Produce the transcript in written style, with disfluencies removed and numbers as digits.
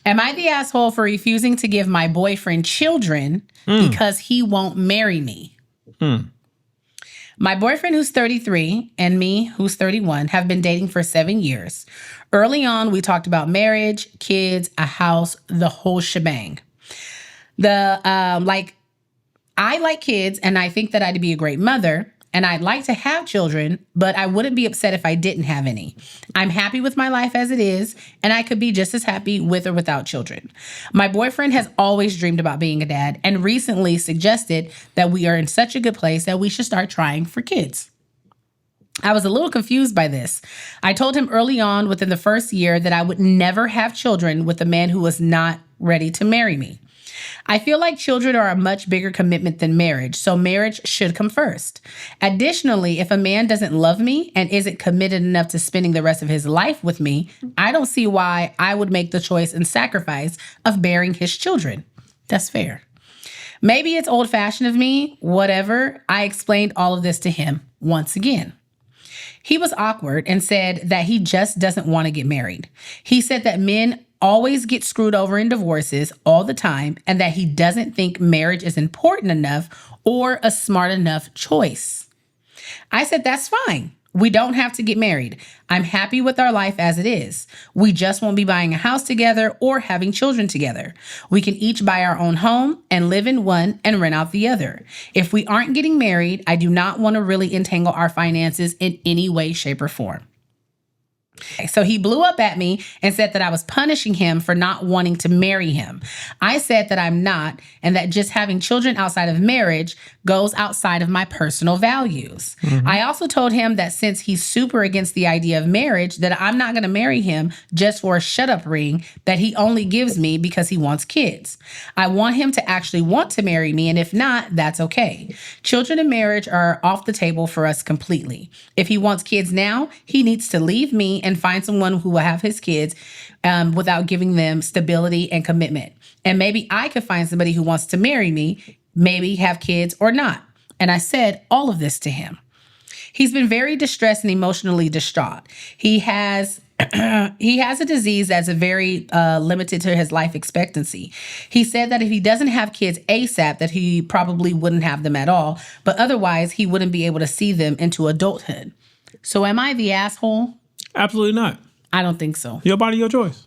Am I the asshole for refusing to give my boyfriend children because he won't marry me? My boyfriend, who's 33, and me, who's 31, have been dating for 7 years. Early on, we talked about marriage, kids, a house, the whole shebang. I like kids, and I think that I'd be a great mother, and I'd like to have children, but I wouldn't be upset if I didn't have any. I'm happy with my life as it is, and I could be just as happy with or without children. My boyfriend has always dreamed about being a dad and recently suggested that we are in such a good place that we should start trying for kids. I was a little confused by this. I told him early on within the first year that I would never have children with a man who was not ready to marry me. I feel like children are a much bigger commitment than marriage, so marriage should come first. Additionally, if a man doesn't love me and isn't committed enough to spending the rest of his life with me, I don't see why I would make the choice and sacrifice of bearing his children. That's fair. Maybe it's old-fashioned of me, whatever. I explained all of this to him once again. He was awkward and said that he just doesn't want to get married. He said that men always get screwed over in divorces all the time and that he doesn't think marriage is important enough or a smart enough choice. I said, that's fine. We don't have to get married. I'm happy with our life as it is. We just won't be buying a house together or having children together. We can each buy our own home and live in one and rent out the other. If we aren't getting married, I do not want to really entangle our finances in any way, shape, or form. So he blew up at me and said that I was punishing him for not wanting to marry him. I said that I'm not, and that just having children outside of marriage goes outside of my personal values. I also told him that since he's super against the idea of marriage, that I'm not going to marry him just for a shut-up ring that he only gives me because he wants kids. I want him to actually want to marry me, and if not, that's okay. Children and marriage are off the table for us completely. If he wants kids now, he needs to leave me and find someone who will have his kids without giving them stability and commitment. And maybe I could find somebody who wants to marry me, maybe have kids or not. And I said all of this to him. He's been very distressed and emotionally distraught. He has a disease that's very limited to his life expectancy. He said that if he doesn't have kids ASAP, that he probably wouldn't have them at all, but otherwise he wouldn't be able to see them into adulthood. So am I the asshole? Absolutely not. I don't think so. Your body, your choice.